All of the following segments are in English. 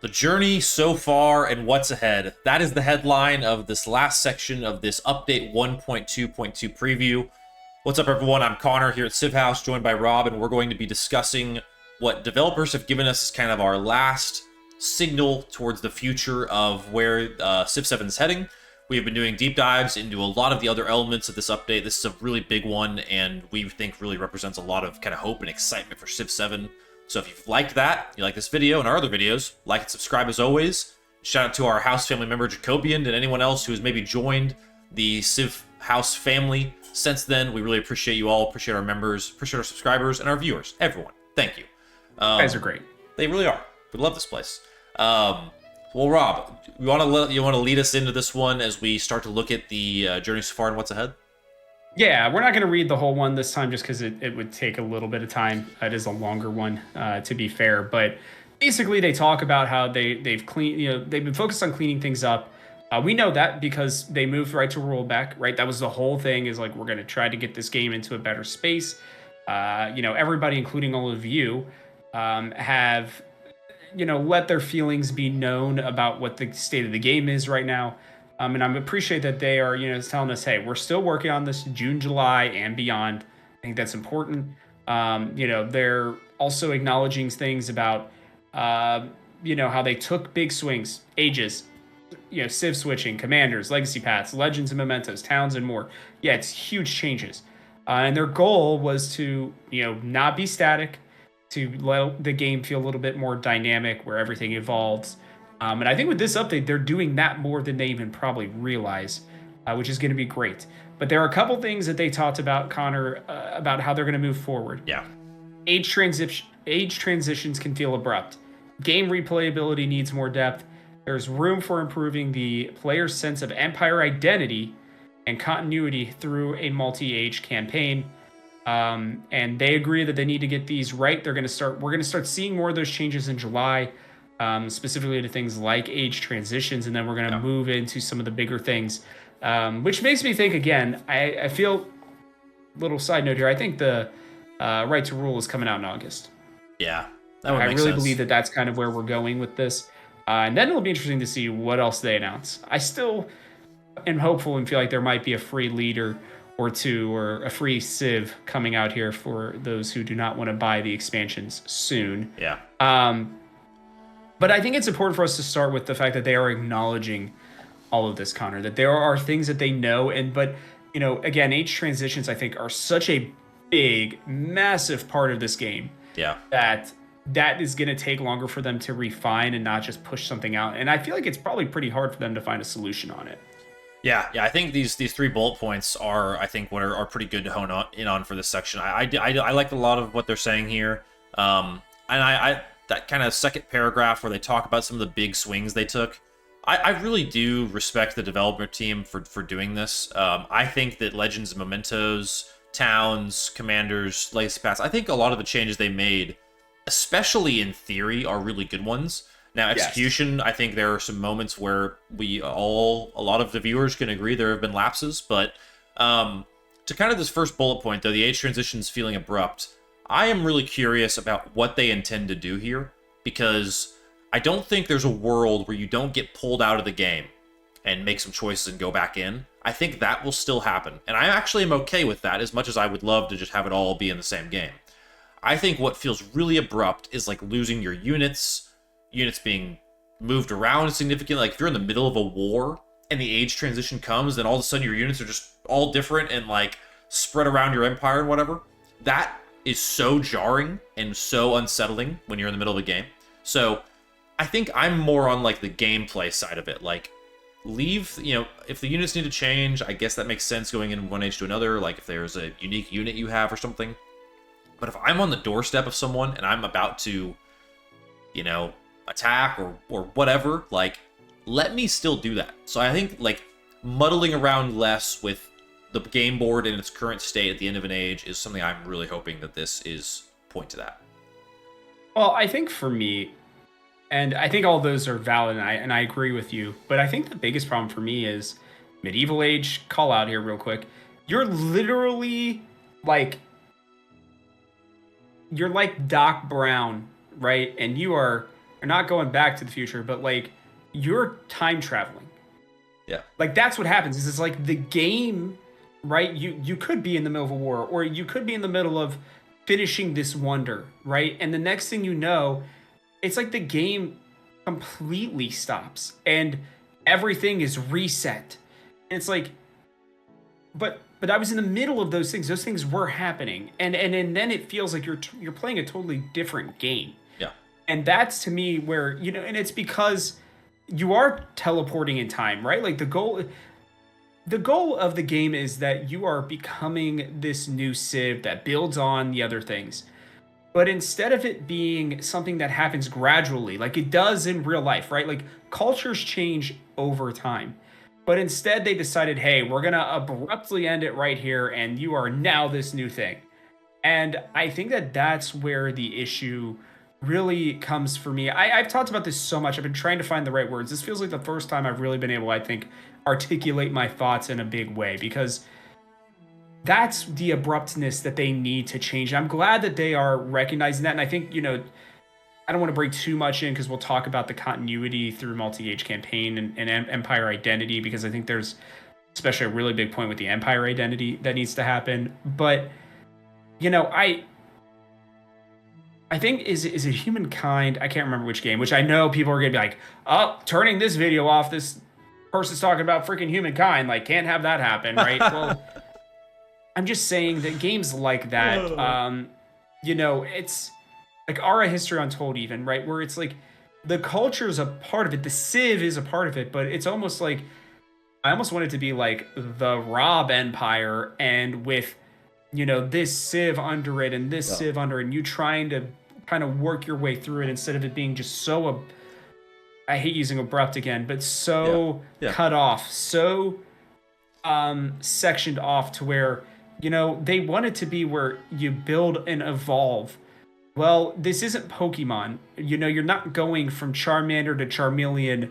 The journey so far and what's ahead. That is the headline of this last section of this update 1.2.2 preview. What's up, everyone? I'm Connor here at House, joined by Rob, and we're going to be discussing what developers have given us as kind of our last signal towards the future of where 7's is heading. We have been doing deep dives into a lot of the other elements of this update. This is a really big one, and we think really represents a lot of kind of hope and excitement for Civ 7. So if you've liked that, you like this video and our other videos, like and subscribe as always. Shout out to our Haus family member Jacobiened and anyone else who has maybe joined the Civ Haus family since then. We really appreciate you all, appreciate our members, appreciate our subscribers, and our viewers. Everyone, thank you. You guys are great. They really are. We love this place. Well, Rob, you want to lead us into this one as we start to look at the journey so far and what's ahead? Yeah, we're not going to read the whole one this time just because it would take a little bit of time. It is a longer one, to be fair. But basically, they talk about how they've been focused on cleaning things up. We know that because they moved right to rollback, right? That was the whole thing, is like, we're going to try to get this game into a better space. Everybody, including all of you, have let their feelings be known about what the state of the game is right now. And I appreciate that they are, telling us, hey, we're still working on this June, July, and beyond. I think that's important. They're also acknowledging things about, how they took big swings, ages, Civ switching, commanders, legacy paths, legends and mementos, towns, and more. Yeah, it's huge changes. And their goal was to, not be static, to let the game feel a little bit more dynamic, where everything evolves. And I think with this update, they're doing that more than they even probably realize, which is going to be great. But there are a couple things that they talked about, Connor, about how they're going to move forward. Yeah. Age transitions can feel abrupt. Game replayability needs more depth. There's room for improving the player's sense of Empire identity and continuity through a multi-age campaign. And they agree that they need to get these right. We're going to start seeing more of those changes in July. Specifically to things like age transitions, and then we're going to move into some of the bigger things, which makes me think, again, I feel, little side note here, I think the Right to Rule is coming out in August. Yeah, that would I make really sense. believe that that's kind of where we're going with this, and then it'll be interesting to see what else they announce. I still am hopeful and feel like there might be a free leader or two, or a free Civ coming out here for those who do not want to buy the expansions soon. Yeah. But I think it's important for us to start with the fact that they are acknowledging all of this, Connor, that there are things that they know. But again, age transitions, I think, are such a big, massive part of this game. Yeah. That is going to take longer for them to refine and not just push something out. And I feel like it's probably pretty hard for them to find a solution on it. Yeah. I think these 3 bullet points are, I think, what are pretty good to hone in on for this section. I like a lot of what they're saying here. And I that kind of second paragraph where they talk about some of the big swings they took, I really do respect the developer team for doing this. I think that Legends and Mementos, Towns, Commanders, Legacy Paths, I think a lot of the changes they made, especially in theory, are really good ones. Now, execution, yes. I think there are some moments where a lot of the viewers can agree there have been lapses, but to kind of this first bullet point, though, the age transitions feeling abrupt, I am really curious about what they intend to do here, because I don't think there's a world where you don't get pulled out of the game and make some choices and go back in. I think that will still happen, and I actually am okay with that, as much as I would love to just have it all be in the same game. I think what feels really abrupt is like losing your units being moved around significantly. Like if you're in the middle of a war and the age transition comes, then all of a sudden your units are just all different and like spread around your empire and whatever. That is so jarring and so unsettling when you're in the middle of a game. So I think I'm more on like the gameplay side of it. Like leave, if the units need to change, I guess that makes sense going in one age to another. Like if there's a unique unit you have or something. But if I'm on the doorstep of someone and I'm about to, attack or whatever, like let me still do that. So I think like muddling around less with the game board in its current state at the end of an age is something I'm really hoping that this is point to that. Well, I think for me, and I think all those are valid, and I agree with you, but I think the biggest problem for me is medieval age. Call out here real quick. You're literally like you're like Doc Brown, right? And you're or not going back to the future, but like you're time traveling. Yeah. Like that's what happens. Is it's like the game, right? You could be in the middle of a war, or you could be in the middle of finishing this wonder, right? And the next thing you know, it's like the game completely stops and everything is reset. And it's like, but I was in the middle of those things. Those things were happening, and then it feels like you're playing a totally different game. Yeah. And that's to me where, and it's because you are teleporting in time, right? Like the goal of the game is that you are becoming this new Civ that builds on the other things. But instead of it being something that happens gradually, like it does in real life, right? Like cultures change over time. But instead they decided, hey, we're going to abruptly end it right here, and you are now this new thing. And I think that that's where the issue really comes for me. I've talked about this so much. I've been trying to find the right words. This feels like the first time I've really been able, I think, articulate my thoughts in a big way, because that's the abruptness that they need to change. I'm glad that they are recognizing that. And I think, I don't want to bring too much in because we'll talk about the continuity through multi-age campaign and Empire identity, because I think there's especially a really big point with the Empire identity that needs to happen. But, I think is it Humankind? I can't remember which game, which I know people are going to be like, oh, turning this video off. This person's talking about freaking Humankind. Like, can't have that happen, right? Well, I'm just saying that games like that, it's like Ara History Untold even, right? Where it's like the culture is a part of it. The Civ is a part of it, but it's almost like, I almost want it to be like the Rob Empire, and with, this Civ under it and this Civ under it, and you trying to kind of work your way through it instead of it being just so, I hate using abrupt again, but so cut off, so sectioned off to where, they want it to be where you build and evolve. Well, this isn't Pokemon. You're not going from Charmander to Charmeleon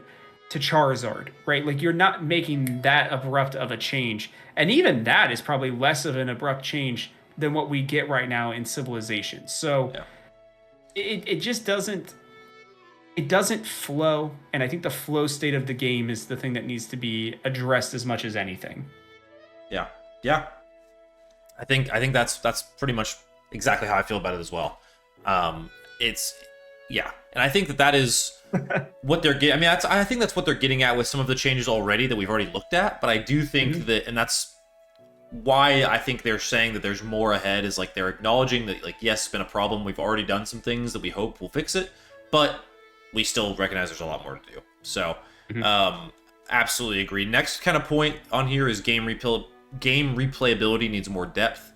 to Charizard, right? Like, you're not making that abrupt of a change. And even that is probably less of an abrupt change than what we get right now in Civilization. So it just doesn't flow. And I think the flow state of the game is the thing that needs to be addressed as much as anything. Yeah. Yeah. I think that's pretty much exactly how I feel about it as well. And I think that is what they're getting. I mean, I think that's what they're getting at with some of the changes already that we've already looked at. But I do think that, and that's why I think they're saying that there's more ahead, is like they're acknowledging that, like, yes, it's been a problem. We've already done some things that we hope will fix it, but we still recognize there's a lot more to do. So, absolutely agree. Next kind of point on here is game replayability needs more depth.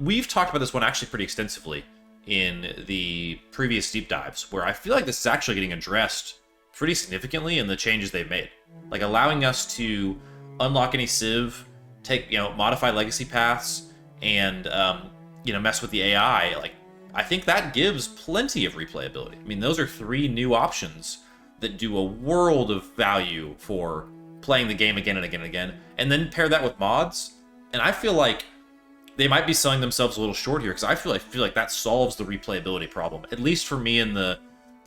We've talked about this one actually pretty extensively in the previous deep dives, where I feel like this is actually getting addressed pretty significantly in the changes they've made, like allowing us to unlock any Civ, take modify legacy paths, and mess with the AI. Like, I think that gives plenty of replayability. I mean, those are 3 new options that do a world of value for playing the game again and again and again, and then pair that with mods, and I feel like they might be selling themselves a little short here, because I feel like that solves the replayability problem, at least for me in the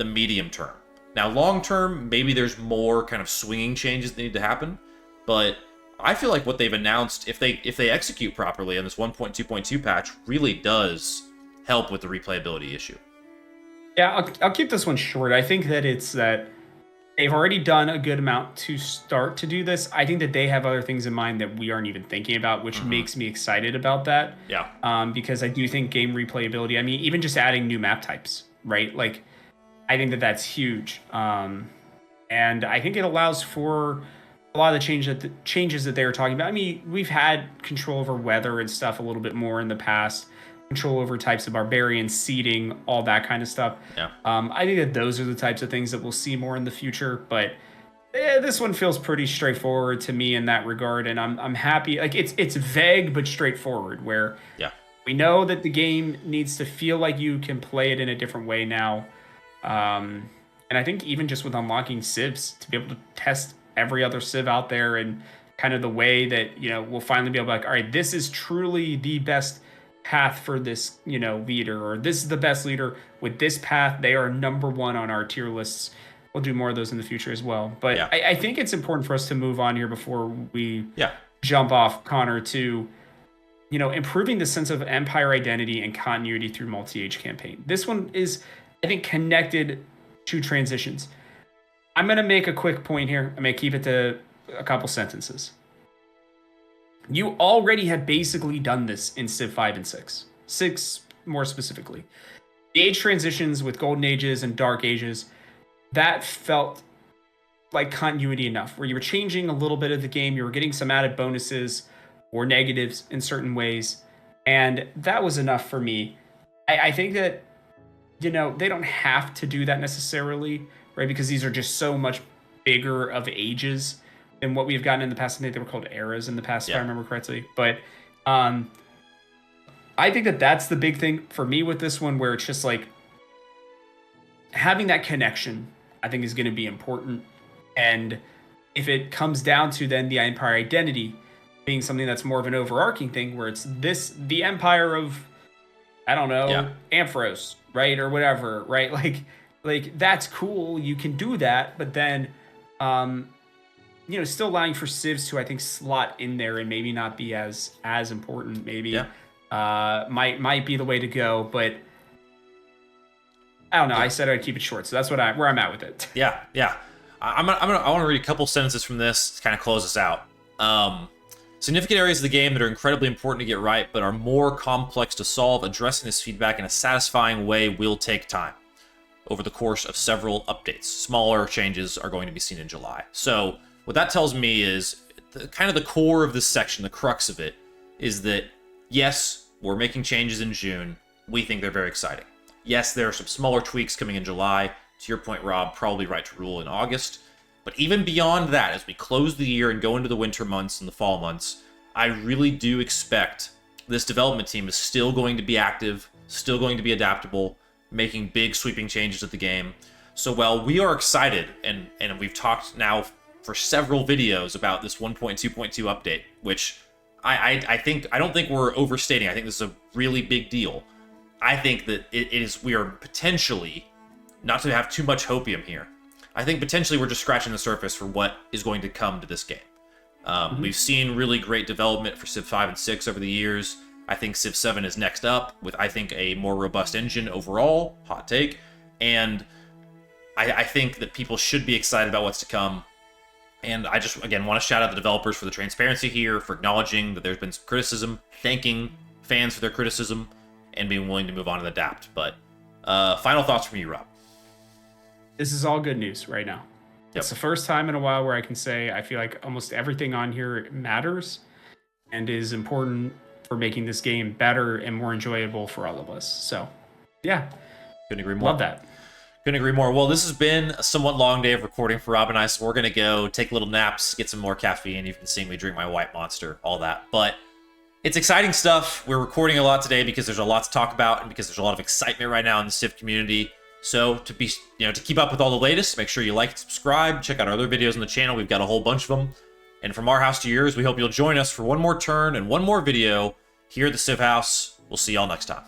medium term. Now, long term, maybe there's more kind of swinging changes that need to happen, but I feel like what they've announced, if they execute properly on this 1.2.2 patch, really does help with the replayability issue. Yeah, I'll keep this one short. I think that it's that they've already done a good amount to start to do this. I think that they have other things in mind that we aren't even thinking about, which makes me excited about that. Yeah. Because I do think game replayability, I mean, even just adding new map types, right? Like, I think that that's huge. And I think it allows for a lot of the changes that they were talking about. I mean, we've had control over weather and stuff a little bit more in the past. Control over types of barbarians, seeding, all that kind of stuff. Yeah. I think that those are the types of things that we'll see more in the future, but this one feels pretty straightforward to me in that regard, and I'm happy. Like, it's vague but straightforward, where we know that the game needs to feel like you can play it in a different way now. And I think even just with unlocking Civs, to be able to test every other Civ out there, and kind of the way that we'll finally be able to, like, all right, this is truly the best path for this, leader, or this is the best leader with this path. They are number one on our tier lists. We'll do more of those in the future as well. But Yeah. I think it's important for us to move on here before we Yeah. jump off, Connor, to improving the sense of Empire identity and continuity through multi-age campaign. This one is, I think, connected to transitions. I'm going to make a quick point here. I'm going to keep it to a couple sentences. You already have basically done this in Civ 5 and 6. 6 more specifically. The age transitions with Golden Ages and Dark Ages, that felt like continuity enough, where you were changing a little bit of the game, you were getting some added bonuses or negatives in certain ways, and that was enough for me. I think that, they don't have to do that necessarily, right? Because these are just so much bigger of ages than what we've gotten in the past. I think they were called eras in the past, if I remember correctly. But I think that that's the big thing for me with this one, where it's just like having that connection, I think, is going to be important. And if it comes down to then the Empire identity being something that's more of an overarching thing, where it's the Empire of, I don't know, Ampharos, right? Or whatever, right? Like that's cool. You can do that, but then, still allowing for civs to, I think, slot in there and maybe not be as important. Maybe might be the way to go, but I don't know. I said I'd keep it short, so that's where I'm at with it. Yeah. I want to read a couple sentences from this to kind of close us out. Significant areas of the game that are incredibly important to get right, but are more complex to solve. Addressing this feedback in a satisfying way will take time over the course of several updates. Smaller changes are going to be seen in July. So what that tells me is kind of the core of this section, the crux of it, is that yes, we're making changes in June. We think they're very exciting. Yes, there are some smaller tweaks coming in July. To your point, Rob, probably right to rule in August. But even beyond that, as we close the year and go into the winter months and the fall months, I really do expect this development team is still going to be active, still going to be adaptable, making big sweeping changes to the game. So while we are excited, and we've talked now for several videos about this 1.2.2 update, which I don't think we're overstating. I think this is a really big deal. I think that we are potentially, not to have too much hopium here, I think potentially we're just scratching the surface for what is going to come to this game. We've seen really great development for Civ 5 and 6 over the years. I think Civ 7 is next up with, I think, a more robust engine overall. Hot take. And I think that people should be excited about what's to come. And I just, again, want to shout out the developers for the transparency here, for acknowledging that there's been some criticism, thanking fans for their criticism, and being willing to move on and adapt. But final thoughts from you, Rob. This is all good news right now. It's the first time in a while where I can say I feel like almost everything on here matters and is important for making this game better and more enjoyable for all of us. So, yeah. Couldn't agree more. Love that. Couldn't agree more. Well, this has been a somewhat long day of recording for Rob and I, so we're going to go take little naps, get some more caffeine. You can see me drink my white monster, all that. But it's exciting stuff. We're recording a lot today because there's a lot to talk about and because there's a lot of excitement right now in the Civ community. So to keep up with all the latest, make sure you like and subscribe. Check out our other videos on the channel. We've got a whole bunch of them. And from our house to yours, we hope you'll join us for one more turn and one more video here at the Civ House. We'll see y'all next time.